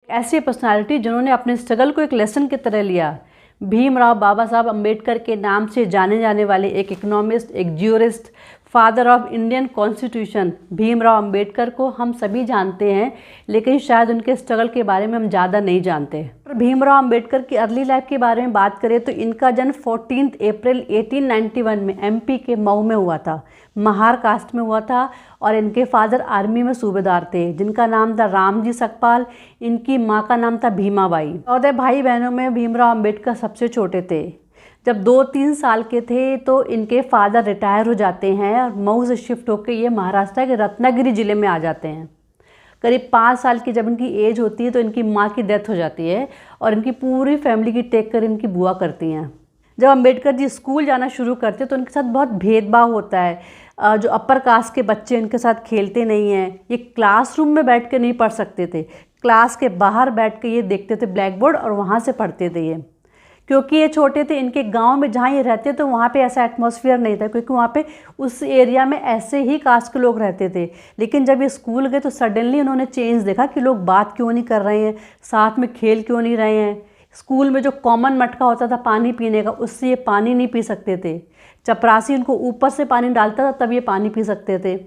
ऐसी पर्सनालिटी जिन्होंने अपने स्ट्रगल को एक लेसन की तरह लिया। भीमराव बाबा साहब अम्बेडकर के नाम से जाने जाने वाले एक इकोनॉमिस्ट, एक jurist, father of Indian constitution Bhimrao Ambedkar को हम सभी जानते हैं, लेकिन शायद उनके स्ट्रगल के बारे में हम ज़्यादा नहीं जानते। पर भीमराव अम्बेडकर की अर्ली लाइफ के बारे में बात करें तो इनका जन्म 14 अप्रैल 1891 में एमपी के मऊ में हुआ था, महार कास्ट में हुआ था। और इनके फादर आर्मी में सूबेदार थे जिनका नाम था रामजी सकपाल। इनकी माँ का नाम था भीमाबाई। 14 भाई बहनों में भीमराव अम्बेडकर सबसे छोटे थे। जब 2-3 साल के थे तो इनके फादर रिटायर हो जाते हैं और मऊ से शिफ्ट होकर ये महाराष्ट्र के रत्नागिरी ज़िले में आ जाते हैं। करीब 5 साल की जब इनकी एज होती है तो इनकी माँ की डेथ हो जाती है और इनकी पूरी फैमिली की टेक केयर इनकी बुआ करती हैं। जब अम्बेडकर जी स्कूल जाना शुरू करते तो उनके साथ बहुत भेदभाव होता है। जो अपर कास्ट के बच्चे इनके साथ खेलते नहीं हैं, ये क्लासरूम में बैठ के नहीं पढ़ सकते थे, क्लास के बाहर बैठ के ये देखते थे ब्लैक बोर्ड और वहाँ से पढ़ते थे ये। क्योंकि ये छोटे थे, इनके गांव में जहाँ ये रहते तो वहाँ पे ऐसा एटमॉस्फेयर नहीं था, क्योंकि वहाँ पे उस एरिया में ऐसे ही कास्ट के लोग रहते थे। लेकिन जब ये स्कूल गए तो सडनली उन्होंने चेंज देखा कि लोग बात क्यों नहीं कर रहे हैं, साथ में खेल क्यों नहीं रहे हैं। स्कूल में जो कॉमन मटका होता था पानी पीने का, उससे ये पानी नहीं पी सकते थे। चपरासी उनको ऊपर से पानी डालता था तब ये पानी पी सकते थे।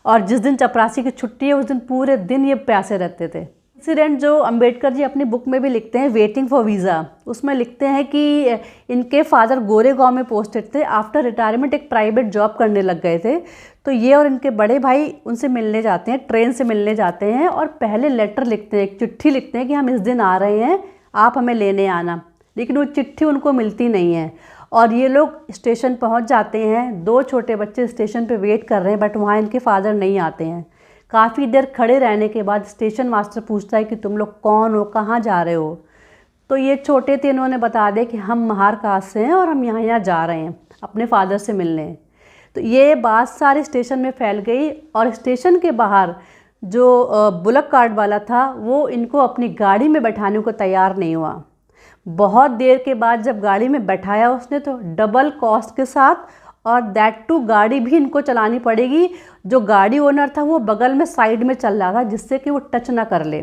और जिस दिन चपरासी की छुट्टी है उस दिन पूरे दिन ये प्यासे रहते थे। इंसिडेंट जो अम्बेडकर जी अपनी बुक में भी लिखते हैं, वेटिंग फॉर वीज़ा, उसमें लिखते हैं कि इनके फादर गोरेगांव में पोस्टेड थे। आफ्टर रिटायरमेंट एक प्राइवेट जॉब करने लग गए थे। तो ये और इनके बड़े भाई उनसे मिलने जाते हैं, ट्रेन से मिलने जाते हैं और पहले लेटर लिखते हैं, एक चिट्ठी लिखते हैं कि हम इस दिन आ रहे हैं, आप हमें लेने आना। लेकिन वो चिट्ठी उनको मिलती नहीं है और ये लोग स्टेशन पहुंच जाते हैं। 2 छोटे बच्चे स्टेशन पे वेट कर रहे हैं बट वहाँ इनके फादर नहीं आते हैं। काफ़ी देर खड़े रहने के बाद स्टेशन मास्टर पूछता है कि तुम लोग कौन हो, कहाँ जा रहे हो। तो ये छोटे थे, इन्होंने बता दिया कि हम महार कास्ट से हैं और हम यहाँ जा रहे हैं अपने फादर से मिलने। तो ये बात सारे स्टेशन में फैल गई और स्टेशन के बाहर जो बुलक कार्ट वाला था वो इनको अपनी गाड़ी में बैठाने को तैयार नहीं हुआ। बहुत देर के बाद जब गाड़ी में बैठाया उसने तो डबल कॉस्ट के साथ, और दैट टू गाड़ी भी इनको चलानी पड़ेगी। जो गाड़ी ओनर था वो बगल में साइड में चल रहा था जिससे कि वो टच ना कर ले।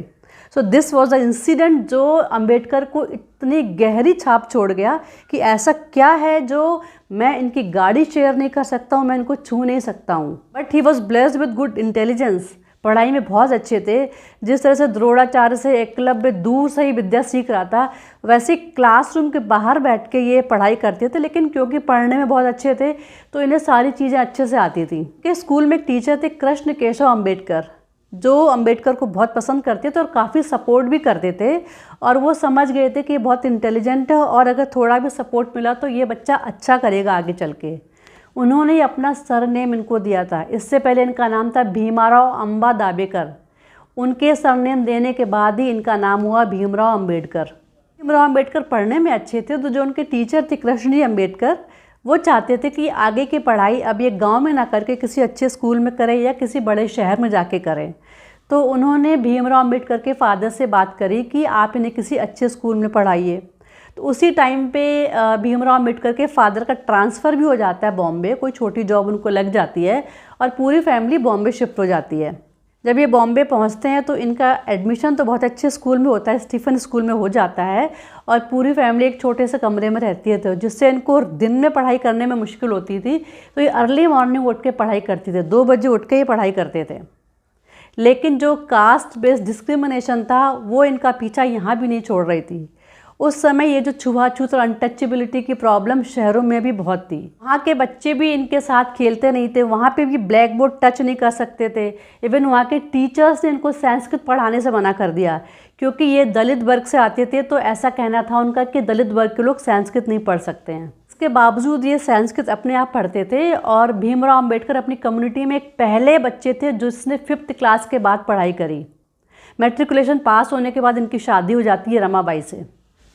So this was the incident जो अम्बेडकर को इतनी गहरी छाप छोड़ गया कि ऐसा क्या है जो मैं इनकी गाड़ी शेयर नहीं कर सकता हूँ, मैं इनको छू नहीं सकता हूँ। But he was blessed with good intelligence, पढ़ाई में बहुत अच्छे थे। जिस तरह से द्रोणाचार्य से एकलव्य दूर से ही विद्या सीख रहा था, वैसे क्लासरूम के बाहर बैठ के ये पढ़ाई करते थे। लेकिन क्योंकि पढ़ने में बहुत अच्छे थे तो इन्हें सारी चीज़ें अच्छे से आती थी। कि स्कूल में एक टीचर थे कृष्ण केशव अम्बेडकर, जो अम्बेडकर को बहुत पसंद करते थे और काफ़ी सपोर्ट भी करते थे। और वो समझ गए थे कि ये बहुत इंटेलिजेंट है और अगर थोड़ा भी सपोर्ट मिला तो ये बच्चा अच्छा करेगा आगे चल के। उन्होंने अपना सरनेम इनको दिया था। इससे पहले इनका नाम था भीमाराव अम्बा दाबेकर। उनके सरनेम देने के बाद ही इनका नाम हुआ भीमराव अम्बेडकर। भीमराव अम्बेडकर पढ़ने में अच्छे थे तो जो उनके टीचर थे कृष्ण जी अम्बेडकर, वो चाहते थे कि आगे की पढ़ाई अब ये गांव में ना करके किसी अच्छे स्कूल में करें या किसी बड़े शहर में जाके करें। तो उन्होंने भीमराव अम्बेडकर के फादर से बात करी कि आप इन्हें किसी अच्छे स्कूल में पढ़ाइए। तो उसी टाइम पे भीमराव अम्बेडकर के फादर का ट्रांसफ़र भी हो जाता है बॉम्बे, कोई छोटी जॉब उनको लग जाती है और पूरी फैमिली बॉम्बे शिफ्ट हो जाती है। जब ये बॉम्बे पहुंचते हैं तो इनका एडमिशन तो बहुत अच्छे स्कूल में होता है, स्टीफन स्कूल में हो जाता है और पूरी फैमिली एक छोटे से कमरे में रहती है। तो जिससे इनको दिन में पढ़ाई करने में मुश्किल होती थी तो ये अर्ली मॉर्निंग उठ के पढ़ाई करते थे, 2 बजे उठ के ही पढ़ाई करते थे। लेकिन जो कास्ट बेस्ड डिस्क्रिमिनेशन था वो इनका पीछा यहाँ भी नहीं छोड़ रही थी। उस समय ये जो छुआछूत और अनटचेबिलिटी की प्रॉब्लम शहरों में भी बहुत थी। वहाँ के बच्चे भी इनके साथ खेलते नहीं थे, वहाँ पे भी ब्लैक बोर्ड टच नहीं कर सकते थे। इवन वहाँ के टीचर्स ने इनको संस्कृत पढ़ाने से मना कर दिया क्योंकि ये दलित वर्ग से आते थे। तो ऐसा कहना था उनका कि दलित वर्ग के लोग संस्कृत नहीं पढ़ सकते हैं। इसके बावजूद ये संस्कृत अपने आप पढ़ते थे और भीमराव अम्बेडकर अपनी कम्युनिटी में एक पहले बच्चे थे जिसने 5th क्लास के बाद पढ़ाई करी। मैट्रिकुलेशन पास होने के बाद इनकी शादी हो जाती है रमाबाई से।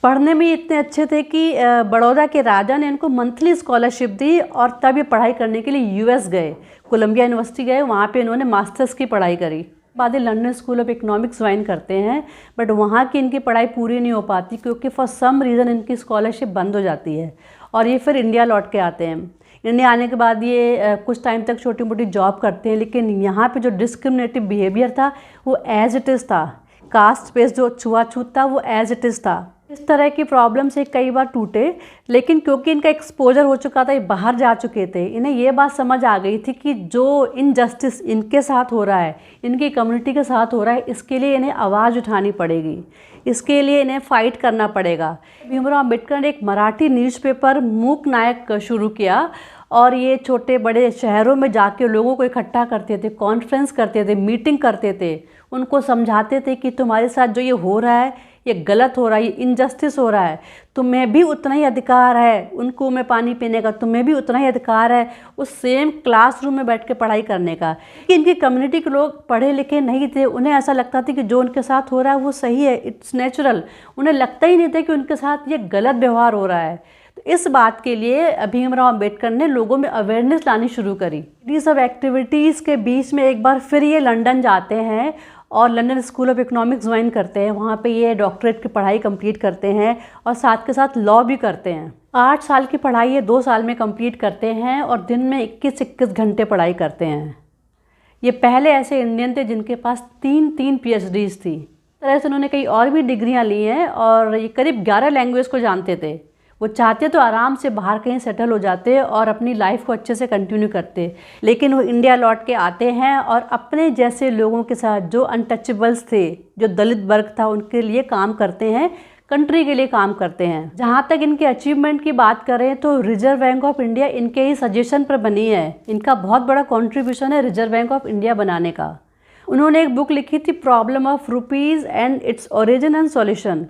पढ़ने में इतने अच्छे थे कि बड़ौदा के राजा ने इनको मंथली स्कॉलरशिप दी और तब ये पढ़ाई करने के लिए यूएस गए, कोलंबिया यूनिवर्सिटी गए। वहाँ पे इन्होंने मास्टर्स की पढ़ाई करी। बाद में London school of economics join करते हैं बट वहाँ की इनकी पढ़ाई पूरी नहीं हो पाती क्योंकि फॉर सम रीज़न इनकी स्कॉलरशिप बंद हो जाती है और ये फिर इंडिया लौट के आते हैं। इंडिया आने के बाद ये कुछ टाइम तक छोटी मोटी जॉब करते हैं, लेकिन यहाँ पे जो डिस्क्रिमिनेटिव बिहेवियर था वो एज इट इज़ था कास्ट बेस्ड जो छुआछूत था वो एज इट इज़ था। इस तरह की प्रॉब्लम से कई बार टूटे, लेकिन क्योंकि इनका एक्सपोजर हो चुका था, ये बाहर जा चुके थे, इन्हें ये बात समझ आ गई थी कि जो इनजस्टिस इनके साथ हो रहा है, इनकी कम्युनिटी के साथ हो रहा है, इसके लिए इन्हें आवाज़ उठानी पड़ेगी, इसके लिए इन्हें फाइट करना पड़ेगा। भीमराव अम्बेडकर ने एक मराठी न्यूज़पेपर मूक नायक शुरू किया और ये छोटे बड़े शहरों में जाके लोगों को इकट्ठा करते थे, कॉन्फ्रेंस करते थे, मीटिंग करते थे, उनको समझाते थे कि तुम्हारे साथ जो ये हो रहा है ये गलत हो रहा है, ये इनजस्टिस हो रहा है, तुम्हें भी उतना ही अधिकार है उन कुओं में पानी पीने का, तुम्हें भी उतना ही अधिकार है उस सेम क्लासरूम में बैठ के पढ़ाई करने का। कि इनकी कम्युनिटी के लोग पढ़े लिखे नहीं थे, उन्हें ऐसा लगता था कि जो उनके साथ हो रहा है वो सही है, इट्स नेचुरल, उन्हें लगता ही नहीं था कि उनके साथ ये गलत व्यवहार हो रहा है। तो इस बात के लिए भीमराव अम्बेडकर ने लोगों में अवेयरनेस लानी शुरू करी। ये सब एक्टिविटीज़ के बीच में एक बार फिर ये लंदन जाते हैं और London school of economics join करते हैं। वहाँ पे ये डॉक्टरेट की पढ़ाई कंप्लीट करते हैं और साथ के साथ लॉ भी करते हैं। 8 साल की पढ़ाई ये 2 साल में कंप्लीट करते हैं और दिन में 21-21 घंटे पढ़ाई करते हैं। ये पहले ऐसे इंडियन थे जिनके पास 3 PhDs थी। इस तरह से उन्होंने कई और भी डिग्रियाँ ली हैं और ये करीब 11 लैंग्वेज को जानते थे। वो चाहते तो आराम से बाहर कहीं सेटल हो जाते और अपनी लाइफ को अच्छे से कंटिन्यू करते, लेकिन वो इंडिया लौट के आते हैं और अपने जैसे लोगों के साथ, जो अनटचेबल्स थे, जो दलित वर्ग था, उनके लिए काम करते हैं, कंट्री के लिए काम करते हैं। जहाँ तक इनके अचीवमेंट की बात करें तो रिजर्व बैंक ऑफ इंडिया इनके ही सजेशन पर बनी है। इनका बहुत बड़ा कॉन्ट्रीब्यूशन है रिजर्व बैंक ऑफ इंडिया बनाने का। उन्होंने एक बुक लिखी थी, problem of rupees and its origin and solution,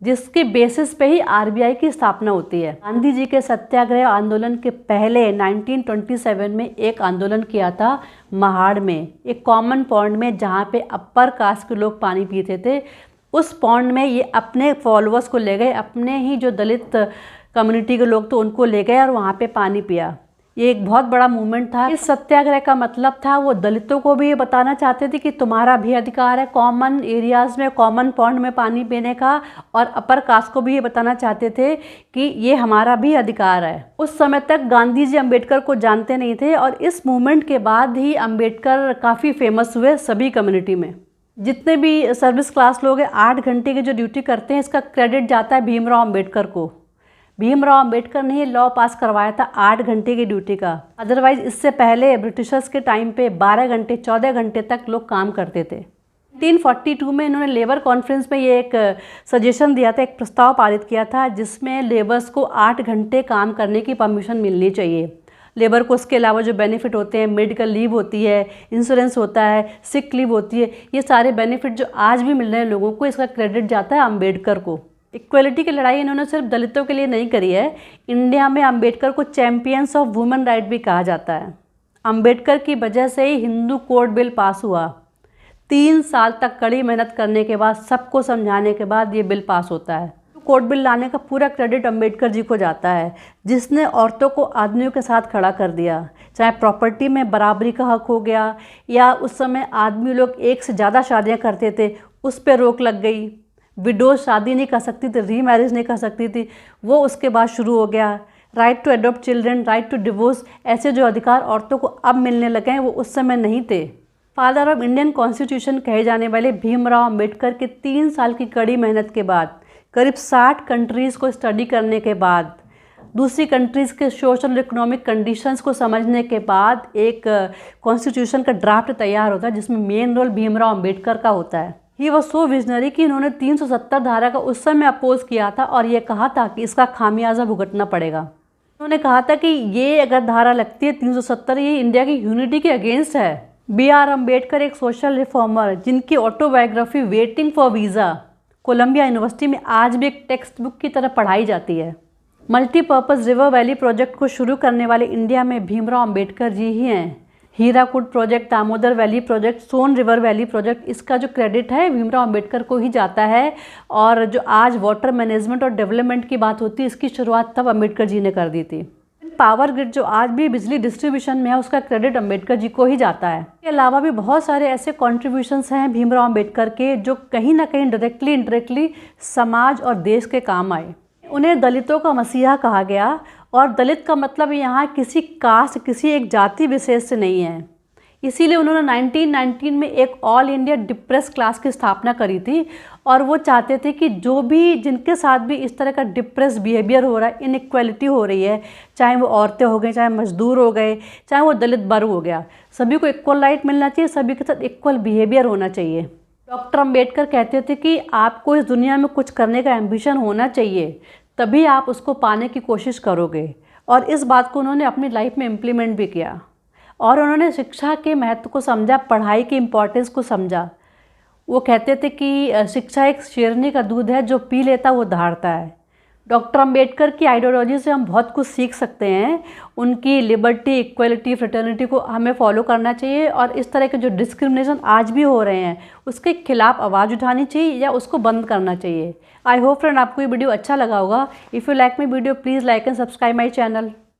जिसके बेसिस पे ही आरबीआई की स्थापना होती है। गांधी जी के सत्याग्रह आंदोलन के पहले 1927 में एक आंदोलन किया था महाड़ में, एक कॉमन पॉन्ड में, जहाँ पे अपर कास्ट के लोग पानी पीते थे। उस पॉन्ड में ये अपने फॉलोअर्स को ले गए, अपने ही जो दलित कम्युनिटी के लोग तो उनको ले गए और वहाँ पे पानी पिया। ये एक बहुत बड़ा मूवमेंट था। इस सत्याग्रह का मतलब था वो दलितों को भी ये बताना चाहते थे कि तुम्हारा भी अधिकार है कॉमन एरियाज़ में, कॉमन पॉन्ड में पानी पीने का, और अपर कास्ट को भी ये बताना चाहते थे कि ये हमारा भी अधिकार है। उस समय तक गांधी जी अम्बेडकर को जानते नहीं थे और इस मूवमेंट के बाद ही अम्बेडकर काफ़ी फेमस हुए सभी कम्युनिटी में। जितने भी सर्विस क्लास लोग हैं 8 घंटे की जो ड्यूटी करते हैं, इसका क्रेडिट जाता है भीमराव अम्बेडकर को। भीमराव अम्बेडकर ने ये लॉ पास करवाया था 8 घंटे की ड्यूटी का। अदरवाइज इससे पहले ब्रिटिशर्स के टाइम पे 12 घंटे 14 घंटे तक लोग काम करते थे। 1942 में इन्होंने लेबर कॉन्फ्रेंस में ये एक सजेशन दिया था, एक प्रस्ताव पारित किया था, जिसमें लेबर्स को 8 घंटे काम करने की परमिशन मिलनी चाहिए। लेबर को उसके अलावा जो बेनिफिट होते हैं, मेडिकल लीव होती है, इंश्योरेंस होता है, सिक लीव होती है, ये सारे बेनिफिट जो आज भी मिल रहे हैं लोगों को, इसका क्रेडिट जाता है अम्बेडकर को। इक्वलिटी की लड़ाई इन्होंने सिर्फ दलितों के लिए नहीं करी है। इंडिया में अम्बेडकर को चैम्पियंस ऑफ वुमेन राइट भी कहा जाता है। अम्बेडकर की वजह से ही हिंदू कोड बिल पास हुआ। 3 साल तक कड़ी मेहनत करने के बाद, सबको समझाने के बाद ये बिल पास होता है। कोड बिल लाने का पूरा क्रेडिट अम्बेडकर जी को जाता है, जिसने औरतों को आदमियों के साथ खड़ा कर दिया। चाहे प्रॉपर्टी में बराबरी का हक हो गया, या उस समय आदमी लोग एक से ज़्यादा शादियाँ करते थे, उस पर रोक लग गई। विडोज शादी नहीं कर सकती थी, री मैरिज नहीं कर सकती थी, वो उसके बाद शुरू हो गया। Right to adopt children, right to divorce, ऐसे जो अधिकार औरतों को अब मिलने लगे हैं वो उस समय नहीं थे। फादर ऑफ इंडियन कॉन्स्टिट्यूशन कहे जाने वाले भीमराव अम्बेडकर के 3 साल की कड़ी मेहनत के बाद, करीब 60 कंट्रीज़ को स्टडी करने के बाद, दूसरी कंट्रीज़ के सोशल और इकोनॉमिक कंडीशंस को समझने के बाद एक कॉन्स्टिट्यूशन का ड्राफ्ट तैयार होता है, जिसमें मेन रोल भीमराव अम्बेडकर का होता है। ही वॉज सो विजनरी कि इन्होंने 370 धारा का उस समय अपोज किया था और ये कहा था कि इसका खामियाजा भुगतना पड़ेगा। उन्होंने कहा था कि ये अगर धारा लगती है 370, ये इंडिया की यूनिटी के अगेंस्ट है। B.R. अम्बेडकर एक सोशल रिफॉर्मर जिनकी autobiography waiting for visa Columbia University में आज भी एक टेक्स्ट बुक की तरह पढ़ाई जाती है। मल्टीपर्पज़ रिवर वैली प्रोजेक्ट को शुरू करने वाले इंडिया में भीमराव अम्बेडकर जी ही हैं। Hirakud project, Damodar valley project, Son river valley project, इसका जो क्रेडिट है भीमराव अम्बेडकर को ही जाता है। और जो आज वाटर मैनेजमेंट और डेवलपमेंट की बात होती है, इसकी शुरुआत तब अम्बेडकर जी ने कर दी थी। पावर ग्रिड जो आज भी बिजली डिस्ट्रीब्यूशन में है, उसका क्रेडिट अम्बेडकर जी को ही जाता है। इसके अलावा भी बहुत सारे ऐसे कॉन्ट्रीब्यूशंस हैं भीमराव अम्बेडकर के, जो कहीं ना कहीं डायरेक्टली इनडायरेक्टली समाज और देश के काम आए। उन्हें दलितों का मसीहा कहा गया, और दलित का मतलब यहाँ किसी कास्ट, किसी एक जाति विशेष से नहीं है। इसीलिए उन्होंने 1919 में एक ऑल इंडिया डिप्रेस क्लास की स्थापना करी थी और वो चाहते थे कि जो भी जिनके साथ भी इस तरह का डिप्रेस बिहेवियर हो रहा है, इनइक्वालिटी हो रही है, चाहे वो औरतें हो गई, चाहे मजदूर हो गए, चाहे वो दलित वर्ग हो गया, सभी को इक्वल राइट मिलना चाहिए, सभी के साथ इक्वल बिहेवियर होना चाहिए। डॉक्टर अंबेडकर कहते थे कि आपको इस दुनिया में कुछ करने का एम्बिशन होना चाहिए, तभी आप उसको पाने की कोशिश करोगे। और इस बात को उन्होंने अपनी लाइफ में इम्प्लीमेंट भी किया और उन्होंने शिक्षा के महत्व को समझा, पढ़ाई की इम्पोर्टेंस को समझा। वो कहते थे कि शिक्षा एक शेरनी का दूध है, जो पी लेता वो धारता है। डॉक्टर अंबेडकर की आइडियोलॉजी से हम बहुत कुछ सीख सकते हैं। उनकी लिबर्टी, इक्वलिटी, फ्रेटर्निटी को हमें फॉलो करना चाहिए और इस तरह के जो डिस्क्रिमिनेशन आज भी हो रहे हैं उसके खिलाफ आवाज़ उठानी चाहिए या उसको बंद करना चाहिए। आई होप फ्रेंड आपको ये वीडियो अच्छा लगा होगा। If you like my video please like and subscribe my channel.